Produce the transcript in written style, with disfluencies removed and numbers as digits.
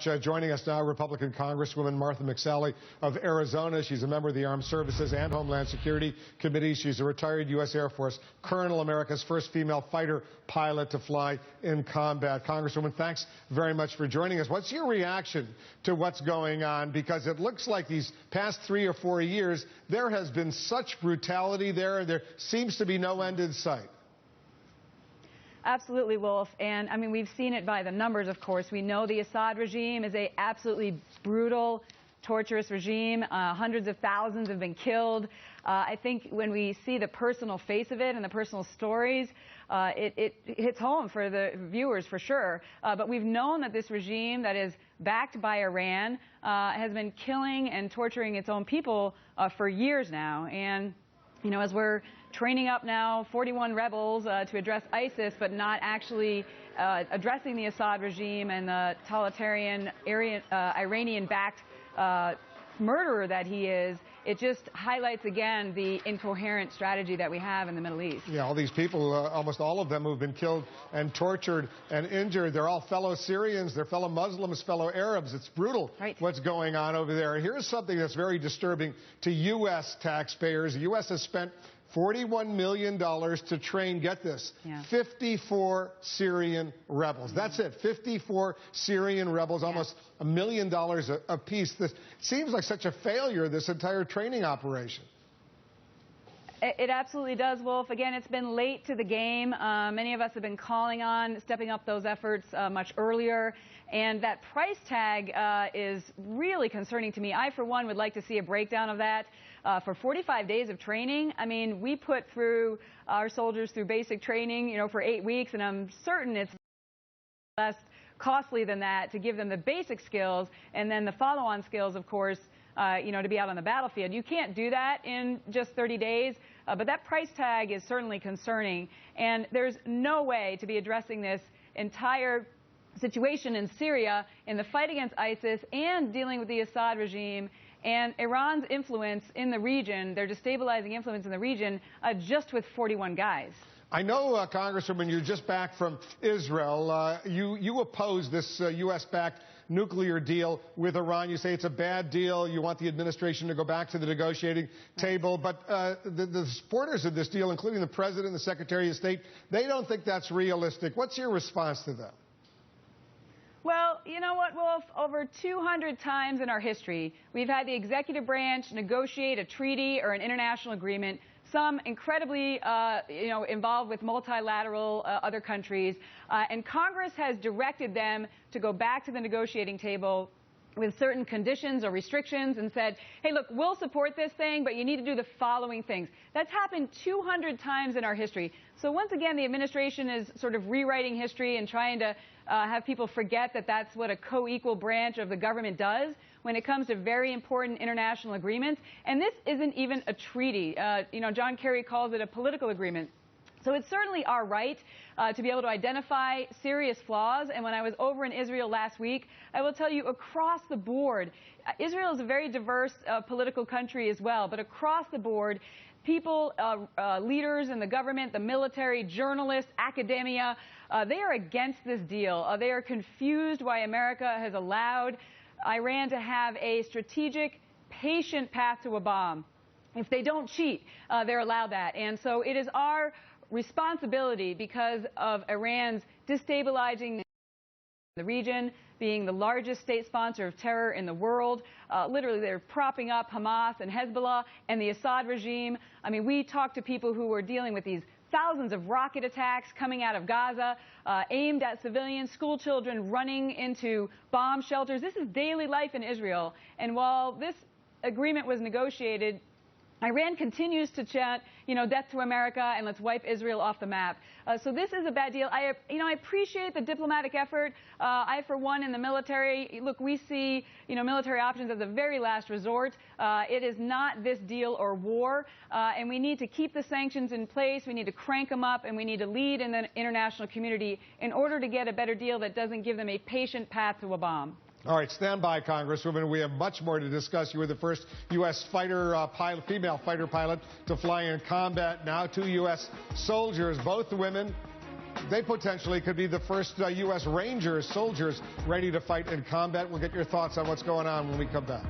Joining us now, Republican Congresswoman Martha McSally of Arizona. She's a member of the Armed Services and Homeland Security Committee. She's a retired U.S. Air Force colonel, America's first female fighter pilot to fly in combat. Congresswoman, thanks very much for joining us. What's your reaction to what's going on? Because it looks like these past 3 or 4 years, there has been such brutality there. There seems to be no end in sight. Absolutely, Wolf. And I mean, we've seen it by the numbers, of course. We know the Assad regime is a absolutely brutal, torturous regime. Hundreds of thousands have been killed. I think when we see the personal face of it and the personal stories, it hits home for the viewers for sure. But we've known that this regime that is backed by Iran has been killing and torturing its own people for years now. And you know, as we're training up now 41 rebels to address ISIS, but not actually addressing the Assad regime and the totalitarian Iranian-backed murderer that he is, it just highlights again the incoherent strategy that we have in the Middle East. Yeah, all these people, almost all of them who've been killed and tortured and injured, they're all fellow Syrians, they're fellow Muslims, fellow Arabs. It's brutal what's going on over there. Here's something that's very disturbing to U.S. taxpayers. The U.S. has spent $41 million to train, get this, 54 Syrian rebels. That's it, 54 Syrian rebels, almost $1 million apiece. This seems like such a failure, this entire training operation. It absolutely does, Wolf. Again, it's been late to the game. Many of us have been calling on stepping up those efforts much earlier. And that price tag is really concerning to me. I, for one, would like to see a breakdown of that. For 45 days of training, I mean, we put through our soldiers through basic training, you know, for 8 weeks, and I'm certain it's less costly than that to give them the basic skills and then the follow-on skills, of course, you know, to be out on the battlefield. You can't do that in just 30 days, but that price tag is certainly concerning. And there's no way to be addressing this entire situation in Syria in the fight against ISIS and dealing with the Assad regime and Iran's influence in the region, their destabilizing influence in the region, just with 41 guys. I know, Congresswoman, you're just back from Israel. You oppose this U.S.-backed nuclear deal with Iran. You say it's a bad deal. You want the administration to go back to the negotiating table. But the supporters of this deal, including the President and the Secretary of State, they don't think that's realistic. What's your response to them? Well, you know what, Wolf? Over 200 times in our history, we've had the executive branch negotiate a treaty or an international agreement, some incredibly, involved with multilateral other countries, and Congress has directed them to go back to the negotiating table with certain conditions or restrictions and said, hey, look, we'll support this thing, but you need to do the following things. That's happened 200 times in our history. So once again, the administration is sort of rewriting history and trying to have people forget that that's what a co-equal branch of the government does when it comes to very important international agreements. And this isn't even a treaty. John Kerry calls it a political agreement. So it's certainly our right to be able to identify serious flaws. And when I was over in Israel last week, I will tell you across the board, Israel is a very diverse political country as well, but across the board, people, leaders in the government, the military, journalists, academia, they are against this deal. They are confused why America has allowed Iran to have a strategic, patient path to a bomb. If they don't cheat, they're allowed that. And so it is our responsibility, because of Iran's destabilizing the region, being the largest state sponsor of terror in the world. Literally, they're propping up Hamas and Hezbollah and the Assad regime. I mean, we talk to people who are dealing with these thousands of rocket attacks coming out of Gaza, aimed at civilians, school children running into bomb shelters. This is daily life in Israel. And while this agreement was negotiated, Iran continues to chant, death to America and let's wipe Israel off the map. So this is a bad deal. I appreciate the diplomatic effort. I, for one, in the military, look, we see, military options as a very last resort. It is not this deal or war, and we need to keep the sanctions in place. We need to crank them up, and we need to lead in the international community in order to get a better deal that doesn't give them a patient path to a bomb. All right, stand by, Congresswoman. We have much more to discuss. You were the first U.S. fighter female fighter pilot to fly in combat. Now 2 U.S. soldiers, both women, they potentially could be the first U.S. Rangers, soldiers, ready to fight in combat. We'll get your thoughts on what's going on when we come back.